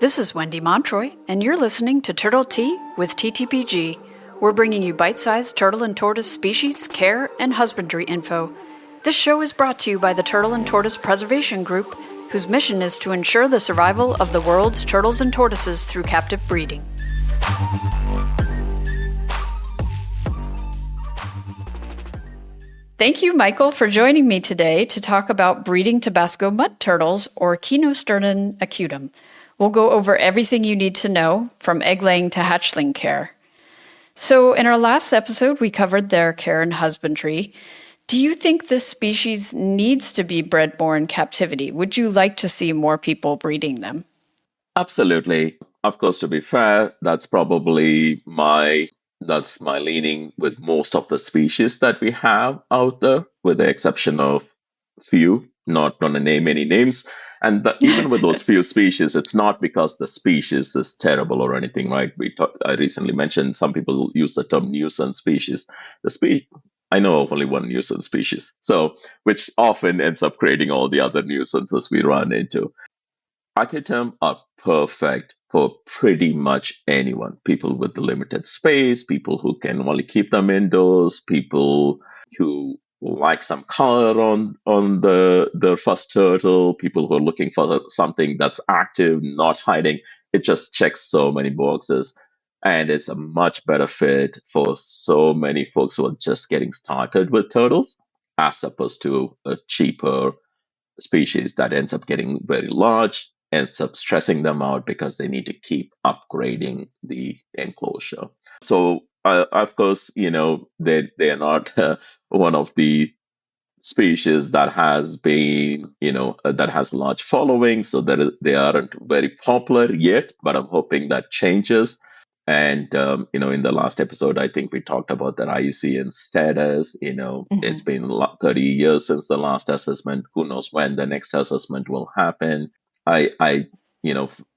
This is Wendy Montroy, and you're listening to Turtle Tea with TTPG. We're bringing you bite-sized turtle and tortoise species, care, and husbandry info. This show is brought to you by the Turtle and Tortoise Preservation Group, whose mission is to ensure the survival of the world's turtles and tortoises through captive breeding. Thank you, Michael, for joining me today to talk about breeding Tabasco Mud Turtles, or Kinosternon acutum. We'll go over everything you need to know, from egg laying to hatchling care. So in our last episode, we covered their care and husbandry. Do you think this species needs to be bred more in captivity? Would you like to see more people breeding them? Absolutely. Of course, to be fair, that's my leaning with most of the species that we have out there, with the exception of few, not going to name any names. And even with those few species, it's not because the species is terrible or anything, right? I recently mentioned some people use the term nuisance species. I know of only one nuisance species, so which often ends up creating all the other nuisances we run into. Acutum are perfect for pretty much anyone. People with limited space, people who can only keep them indoors, people who like some color on their first turtle, people who are looking for something that's active, not hiding. It just checks so many boxes. And it's a much better fit for so many folks who are just getting started with turtles, as opposed to a cheaper species that ends up getting very large, ends up stressing them out because they need to keep upgrading the enclosure. So, of course, they are not one of the species that has been, that has a large following, so that they aren't very popular yet, but I'm hoping that changes. And, in the last episode, I think we talked about their IUCN status. It's been 30 years since the last assessment. Who knows when the next assessment will happen?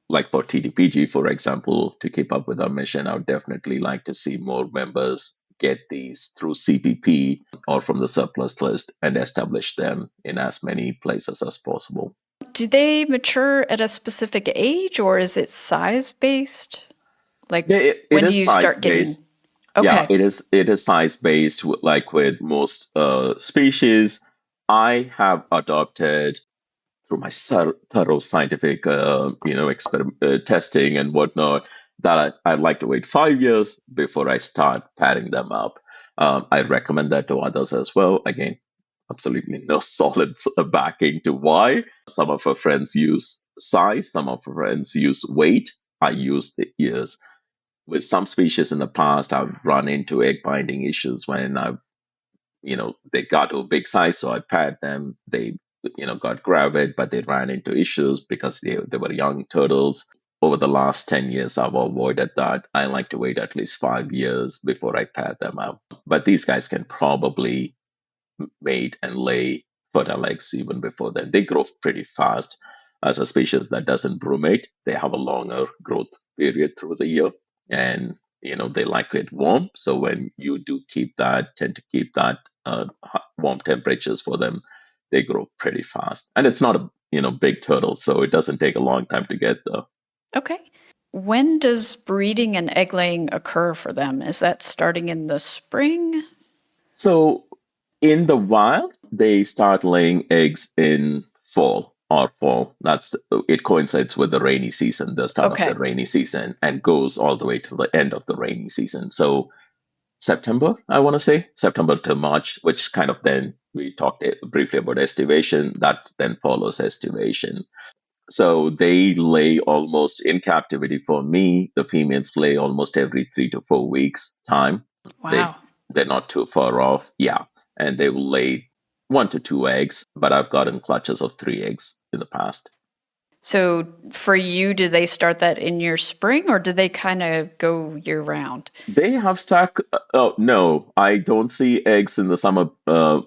Like for TTPG, for example, to keep up with our mission, I would definitely like to see more members get these through CPP or from the surplus list and establish them in as many places as possible. Do they mature at a specific age, or is it size-based? Like, when do you start getting... Okay. Yeah, it is size-based, like with most species. I have adopted, through my thorough scientific, testing and whatnot, that I'd like to wait 5 years before I start padding them up. I recommend that to others as well. Again, absolutely no solid backing to why. Some of our friends use size, some of our friends use weight. I use the years. With some species in the past, I've run into egg binding issues when they got to a big size, so I paired them. They, got gravid, but they ran into issues because they were young turtles. Over the last 10 years, I've avoided that. I like to wait at least 5 years before I pair them up. But these guys can probably mate and lay fertile eggs even before then. They grow pretty fast. As a species that doesn't brumate, they have a longer growth period through the year. And, they like it warm. So when you do tend to keep that warm temperatures for them, they grow pretty fast. And it's not a, big turtle, so it doesn't take a long time to get there. Okay. When does breeding and egg laying occur for them? Is that starting in the spring? So in the wild, they start laying eggs in fall. It coincides with the rainy season, the start of the rainy season, and goes all the way to the end of the rainy season. So September, I want to say, September to March, which kind of then we talked briefly about estivation. That then follows estivation. So they lay almost in captivity for me. The females lay almost every 3 to 4 weeks time. Wow. They're not too far off. Yeah. And they will lay 1 to 2 eggs, but I've gotten clutches of 3 eggs in the past. So for you, do they start that in your spring, or do they kind of go year round? They have no, I don't see eggs in the summer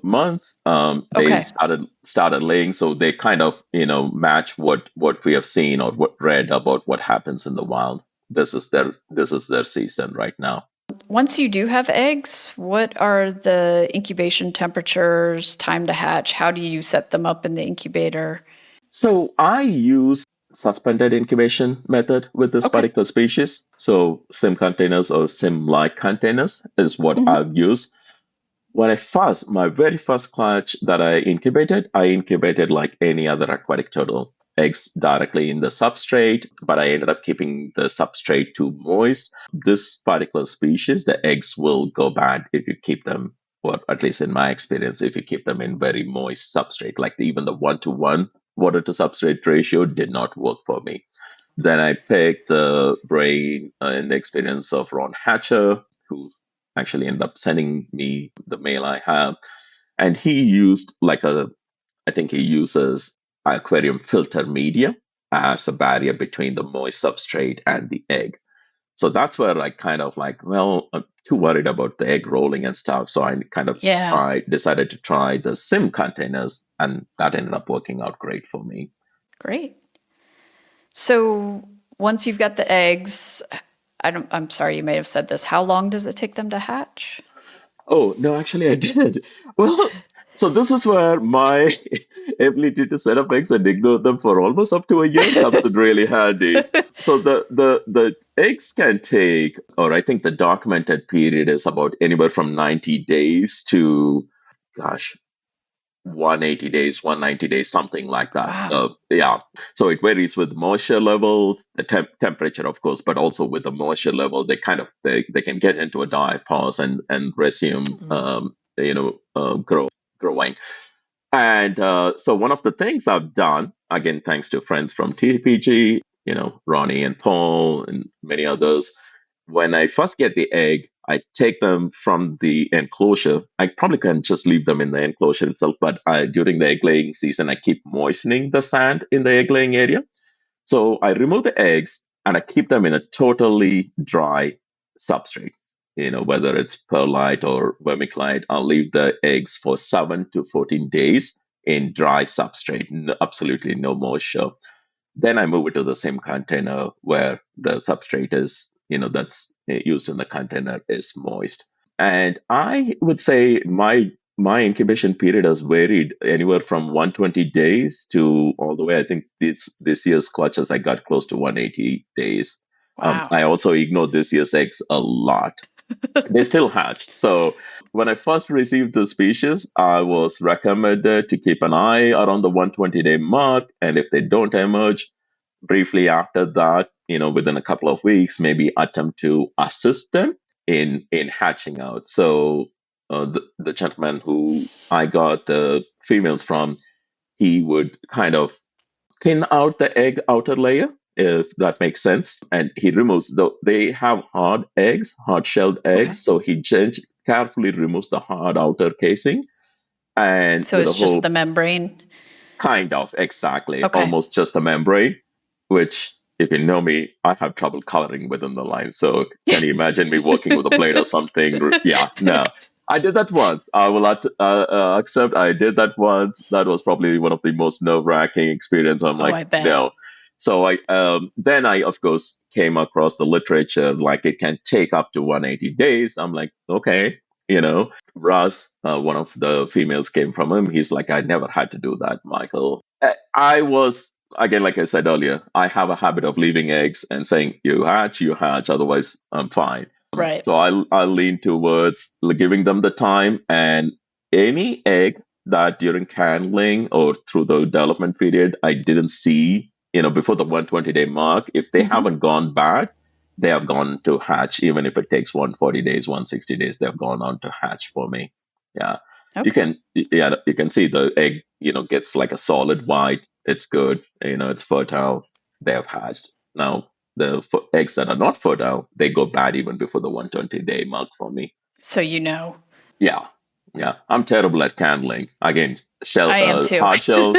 months. They started laying, so they kind of match what we have seen or read about what happens in the wild. This is their season right now. Once you do have eggs, what are the incubation temperatures, time to hatch? How do you set them up in the incubator? So I use suspended incubation method with this Okay. particular species. So sim containers or sim-like containers is what Hmm. I've used. My very first clutch that I incubated like any other aquatic turtle, eggs directly in the substrate, but I ended up keeping the substrate too moist. This particular species, the eggs will go bad if you keep them, or at least in my experience, if you keep them in very moist substrate, like even the 1-to-1 water to substrate ratio did not work for me. Then I picked the brain and the experience of Ron Hatcher, who actually ended up sending me the mail I have. And he used I think he uses aquarium filter media as a barrier between the moist substrate and the egg. So that's where I kind of like, well, I'm too worried about the egg rolling and stuff. So Yeah. I decided to try the sim containers, and that ended up working out great for me. Great. So once you've got the eggs, I'm sorry, you may have said this. How long does it take them to hatch? Oh, no, actually, I did. Well, so this is where my ability to set up eggs and ignore them for almost up to a year comes in really handy. So the eggs can take, or I think the documented period is about anywhere from 90 days to, gosh, 180 days, 190 days, something like that. Wow. Yeah. So it varies with moisture levels, the temperature, of course, but also with the moisture level, they can get into a diapause and resume, Mm. growing. And so one of the things I've done, again, thanks to friends from TPG, Ronnie and Paul and many others, when I first get the egg, I take them from the enclosure. I probably can just leave them in the enclosure itself, but during the egg laying season, I keep moistening the sand in the egg laying area. So I remove the eggs and I keep them in a totally dry substrate. Whether it's perlite or vermiculite, I'll leave the eggs for 7 to 14 days in dry substrate, absolutely no moisture. Then I move it to the same container where the substrate is, that's used in the container is moist. And I would say my incubation period has varied anywhere from 120 days to all the way. I think this year's clutches I got close to 180 days. Wow. I also ignored this year's eggs a lot. They still hatch. So when I first received the species, I was recommended to keep an eye around the 120-day mark, and if they don't emerge, briefly after that, within a couple of weeks, maybe attempt to assist them in hatching out. So the gentleman who I got the females from, he would kind of thin out the egg outer layer, if that makes sense. And he removes they have hard shelled Okay. eggs. So he carefully removes the hard outer casing and So with a it's just whole the membrane. kind of exactly, Okay. almost just a membrane, which if you know me, I have trouble coloring within the line. So can you imagine me working with a blade or something? Yeah, no. I did that once. I will accept. I did that once. That was probably one of the most nerve-wracking experience. I'm Oh, like, I bet. no. So then I of course came across the literature like it can take up to 180 days. I'm like, okay, Raz, one of the females came from him. He's like, I never had to do that, Michael. I was again, like I said earlier, I have a habit of leaving eggs and saying, you hatch, otherwise I'm fine. Right. So I lean towards giving them the time, and any egg that during candling or through the development period I didn't see, before the 120-day mark, if they Hmm. haven't gone bad, they have gone to hatch. Even if it takes 140 days, 160 days, they've gone on to hatch for me. Yeah. Okay. You can see the egg, gets like a solid white. It's good, it's fertile. They have hatched. Now the eggs that are not fertile, they go bad even before the 120-day mark for me. So you know. Yeah, yeah. I'm terrible at candling. Again, I am too. hard shell.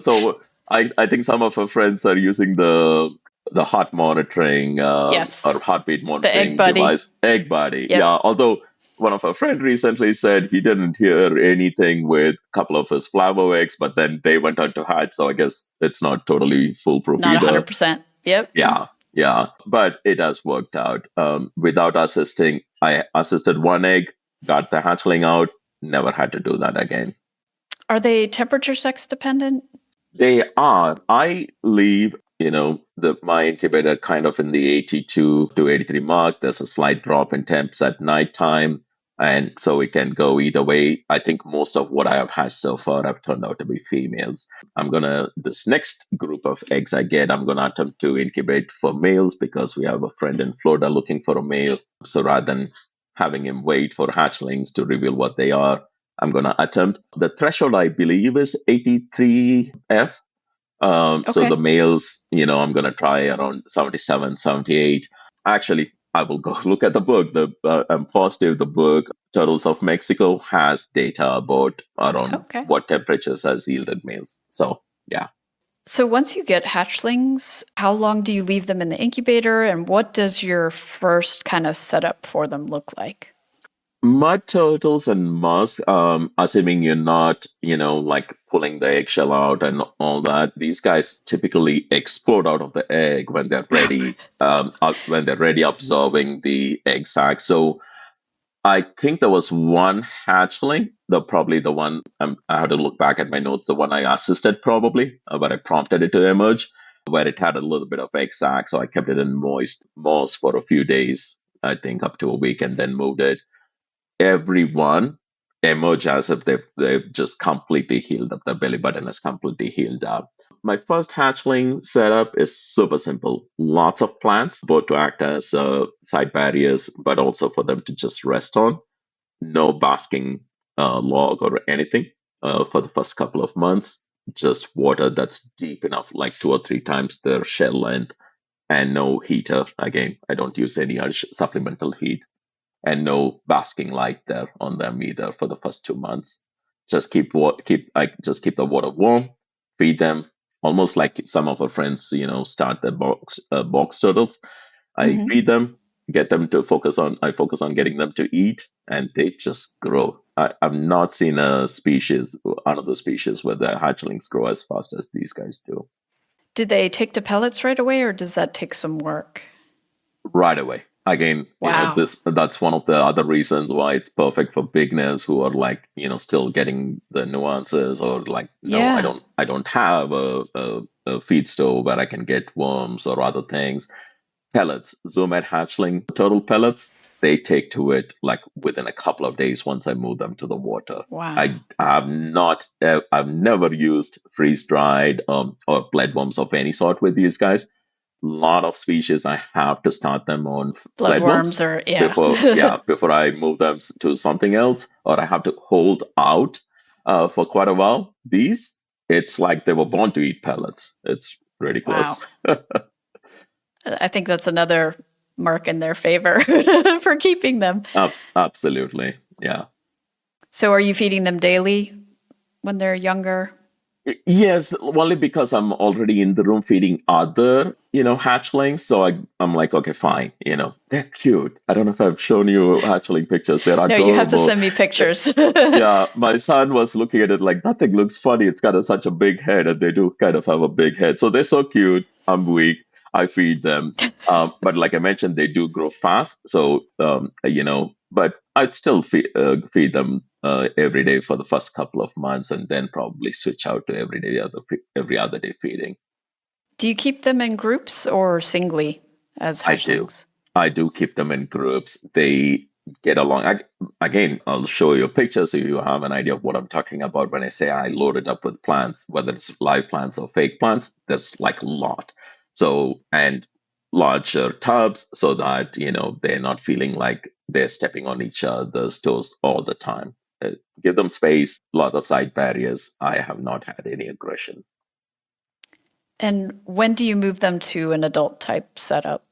So I think some of our friends are using the heart monitoring or Yes. heartbeat The egg monitoring buddy. device, Egg Buddy. Yep. Yeah, although one of our friends recently said he didn't hear anything with a couple of his Flavo eggs, but then they went on to hatch. So I guess it's not totally foolproof Not either. 100%. Yep. Yeah, yeah, but it has worked out. Without assisting, I assisted one egg, got the hatchling out, never had to do that again. Are they temperature sex dependent? They are. I leave my incubator kind of in the 82 to 83 mark. There's a slight drop in temps at nighttime. And so it can go either way. I think most of what I have hatched so far have turned out to be females. This next group of eggs I get, I'm going to attempt to incubate for males because we have a friend in Florida looking for a male. So rather than having him wait for hatchlings to reveal what they are, I'm going to attempt. The threshold, I believe, is 83F. So the Okay. males, I'm going to try around 77, 78. Actually, I will go look at the book. I'm positive the book Turtles of Mexico has data about around Okay. what temperatures has yielded males. So yeah. So once you get hatchlings, how long do you leave them in the incubator, and what does your first kind of setup for them look like? Mud turtles and musk, assuming you're not, like pulling the eggshell out and all that, these guys typically explode out of the egg when they're ready, absorbing the egg sac. So I think there was one hatchling, probably the one I had to look back at my notes, the one I assisted probably, but I prompted it to emerge, where it had a little bit of egg sac. So I kept it in moist moss for a few days, I think up to a week, and then moved it. Everyone emerge as if they've just completely healed up. The belly button is completely healed up. My first hatchling setup is super simple. Lots of plants, both to act as side barriers, but also for them to just rest on. No basking log or anything for the first couple of months. Just water that's deep enough, like 2 or 3 times their shell length, and no heater. Again, I don't use any supplemental heat, and no basking light there on them either for the first 2 months. Just keep the water warm, feed them almost like some of our friends, start the box turtles. I Hmm. feed them, I focus on getting them to eat, and they just grow. I've not seen another species where the hatchlings grow as fast as these guys do. Do they take to pellets right away, or does that take some work? Right away. Again, Wow. that's one of the other reasons why it's perfect for beginners who are like, still getting the nuances, or like, no, Yeah. I don't have a feed stove where I can get worms or other things. Pellets, Zomed hatchling turtle pellets, they take to it like within a couple of days once I move them to the water. Wow. I've never used freeze dried or blood worms of any sort with these guys. Lot of species I have to start them on Bloodworms bloodworms or, yeah. before I move them to something else, or I have to hold out for quite a while. These, it's like they were born to eat pellets. It's ridiculous. Wow. I think that's another mark in their favor for keeping them. Absolutely, yeah. So are you feeding them daily when they're younger? Yes, only because I'm already in the room feeding other, hatchlings. So I'm like, okay, fine. They're cute. I don't know if I've shown you hatchling pictures. They're No, you have to adorable. send me pictures. Yeah, my son was looking at it like, that thing looks funny. It's got such a big head, and they do kind of have a big head. So they're so cute. I'm weak. I feed them. But like I mentioned, they do grow fast. So, but I'd still feed them every day for the first couple of months, and then probably switch out to every other day feeding. Do you keep them in groups or singly as I do. hatchlings? I do keep them in groups. They get along. Again, I'll show you a picture so you have an idea of what I'm talking about when I say I load it up with plants, whether it's live plants or fake plants. There's like a lot. So, and larger tubs so that, they're not feeling like they're stepping on each other's toes all the time. Give them space, a lot of side barriers. I have not had any aggression. And when do you move them to an adult type setup?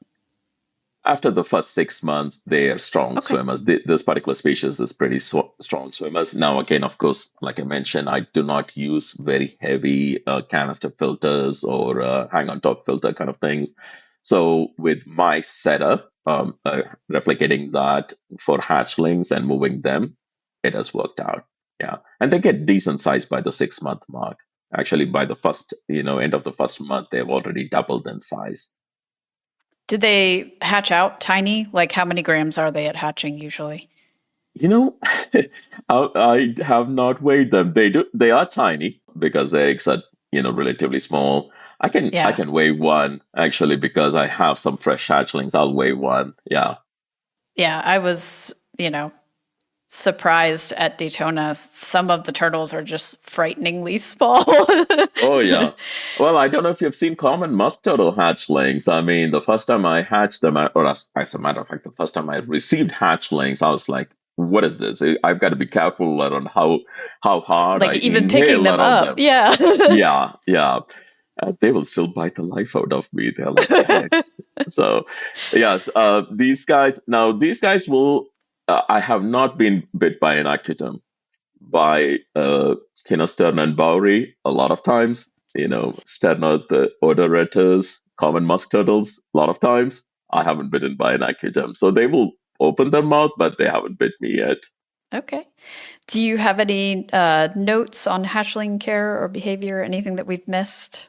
After the first 6 months, they are strong Okay. swimmers. This particular species is pretty strong swimmers. Now, again, of course, like I mentioned, I do not use very heavy canister filters or hang on top filter kind of things. So with my setup, replicating that for hatchlings and moving them, it has worked out. Yeah. And they get decent size by the 6 month mark. Actually, by the first, end of the first month, they've already doubled in size. Do they hatch out tiny? Like how many grams are they at hatching usually? You know, I have not weighed them. They are tiny because their eggs are, relatively small. I Yeah. can weigh one actually because I have some fresh hatchlings. I'll weigh one. Yeah. Yeah. I was, surprised at Daytona. Some of the turtles are just frighteningly small. Oh yeah. Well, I don't know if you've seen common musk turtle hatchlings. I mean, the first time I hatched them, or as a matter of fact, the first time I received hatchlings, I was like, "What is this? I've got to be careful around how hard Like I even picking inhale them around up. them." Yeah. Yeah, yeah. They will still bite the life out of me. They're like, "Heck." So, yes, these guys will. I have not been bit by an acutum by Kinosternon Bowery a lot of times. Sternod the odorators, common musk turtles, a lot of times. I haven't bitten by an acutum. So they will open their mouth, but they haven't bit me yet. Okay. Do you have any notes on hatchling care or behavior, anything that we've missed?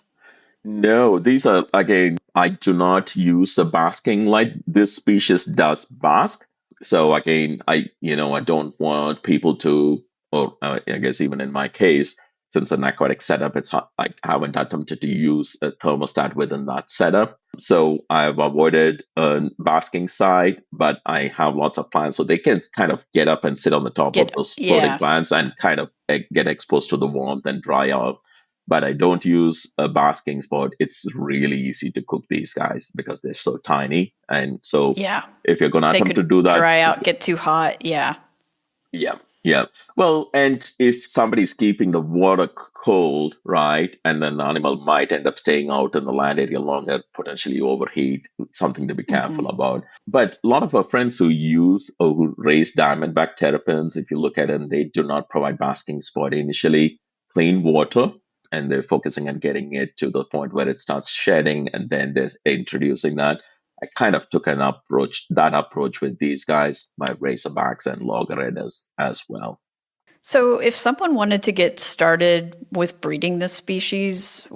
No, these are, again, I do not use the basking like this species does bask. So again, I don't want people to, or I guess even in my case, since an aquatic setup, I haven't attempted to use a thermostat within that setup. So I've avoided a basking site, but I have lots of plants, so they can kind of get up and sit on the top of those floating Yeah. plants and kind of get exposed to the warmth and dry out, but I don't use a basking spot. It's really easy to cook these guys because they're so tiny. And so Yeah. if you're going to They attempt to could do that, dry out, get too hot. Yeah. yeah, yeah. Well, and if somebody's keeping the water cold, right, and then the animal might end up staying out in the land area longer, potentially overheat, something to be careful Hmm. about. But a lot of our friends who use or who raise diamondback terrapins, if you look at them, they do not provide basking spot initially, clean water, and they're focusing on getting it to the point where it starts shedding, and then they're introducing that. I kind of took that approach with these guys, my razorbacks and loggerheads as well. So, if someone wanted to get started with breeding this species,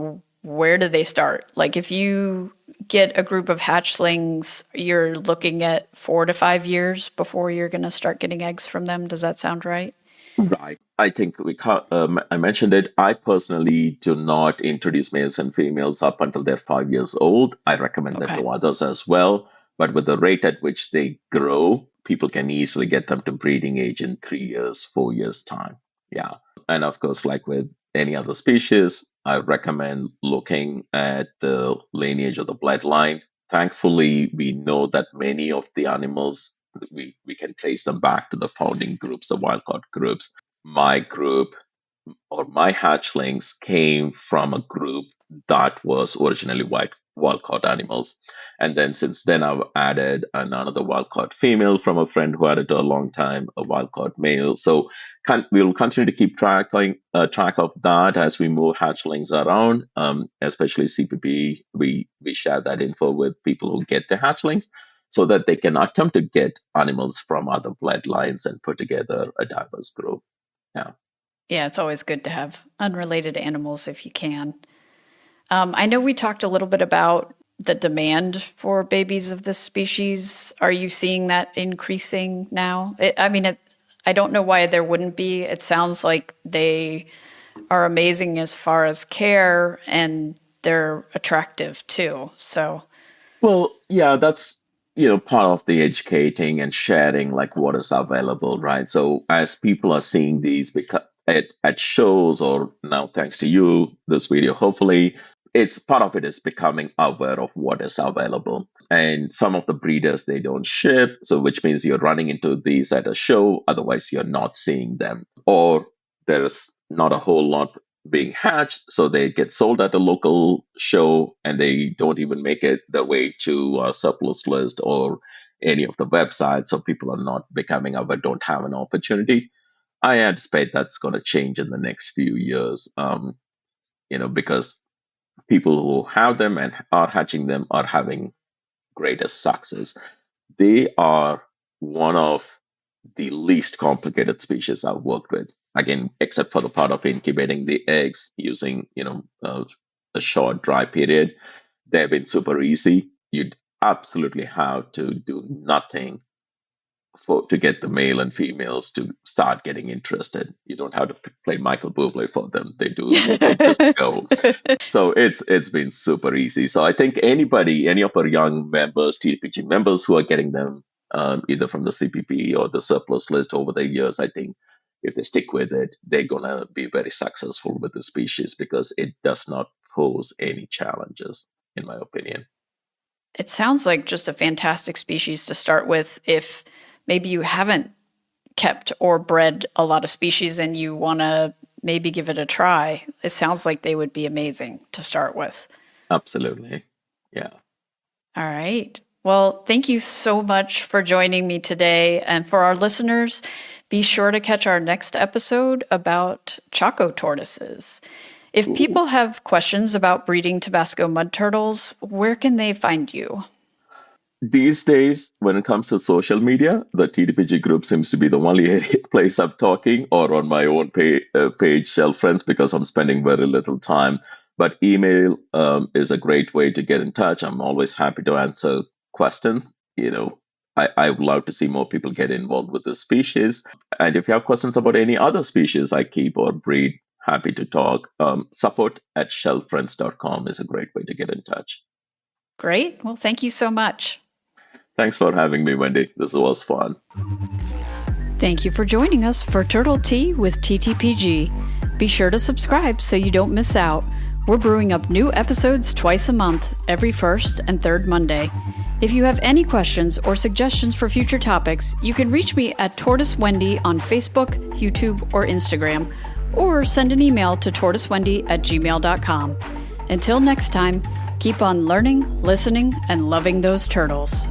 where do they start? Like, if you get a group of hatchlings, you're looking at 4 to 5 years before you're going to start getting eggs from them. Does that sound right? Right. I think I mentioned it. I personally do not introduce males and females up until they're 5 years old. I recommend that Okay. to others as well. But with the rate at which they grow, people can easily get them to breeding age in 3 years, 4 years time. Yeah. And of course, like with any other species, I recommend looking at the lineage of the bloodline. Thankfully, we know that many of the animals we can trace them back to the founding groups, the wildcard groups. My group or my hatchlings came from a group that was originally wild caught animals. And then since then, I've added another wild caught female from a friend who had it a long time, a wild caught male. So we'll continue to keep track of that as we move hatchlings around, especially CPP. We share that info with people who get the hatchlings so that they can attempt to get animals from other bloodlines and put together a diverse group. Yeah. Yeah, it's always good to have unrelated animals if you can. I know we talked a little bit about the demand for babies of this species. Are you seeing that increasing now? I don't know why there wouldn't be. It sounds like they are amazing as far as care and they're attractive too. So, Well, yeah, that's part of the educating and sharing like what is available, right? So as people are seeing these at shows or now thanks to you, this video, hopefully it's part of it is becoming aware of what is available. And some of the breeders they don't ship, so which means you're running into these at a show, otherwise you're not seeing them. Or there's not a whole lot being hatched, so they get sold at a local show and they don't even make it their way to a surplus list or any of the websites, so people are not becoming aware, don't have an opportunity. I anticipate that's going to change in the next few years, because people who have them and are hatching them are having greatest success. They are one of the least complicated species I've worked with. Again, except for the part of incubating the eggs using, a short dry period, they've been super easy. You'd absolutely have to do nothing to get the male and females to start getting interested. You don't have to play Michael Bublé for them. They do. They just go. So it's been super easy. So I think any of our young members, TDPG members who are getting them either from the CPP or the surplus list over the years, I think if they stick with it, they're gonna be very successful with the species because it does not pose any challenges, in my opinion. It sounds like just a fantastic species to start with if maybe you haven't kept or bred a lot of species and you want to maybe give it a try. It sounds like they would be amazing to start with. Absolutely. Yeah. All right. Well, thank you so much for joining me today. And for our listeners, be sure to catch our next episode about Chaco tortoises. If people have questions about breeding Tabasco mud turtles, where can they find you? These days, when it comes to social media, the TDPG group seems to be the only place I'm talking, or on my own page, Shell Friends, because I'm spending very little time. But email is a great way to get in touch. I'm always happy to answer questions. I would love to see more people get involved with the species. And if you have questions about any other species I keep or breed, happy to talk. Support@shellfriends.com is a great way to get in touch. Great. Well, thank you so much. Thanks for having me, Wendy. This was fun. Thank you for joining us for Turtle Tea with TTPG. Be sure to subscribe so you don't miss out. We're brewing up new episodes twice a month, every first and third Monday. If you have any questions or suggestions for future topics, you can reach me at Tortoise Wendy on Facebook, YouTube, or Instagram, or send an email to tortoisewendy@gmail.com. Until next time, keep on learning, listening, and loving those turtles.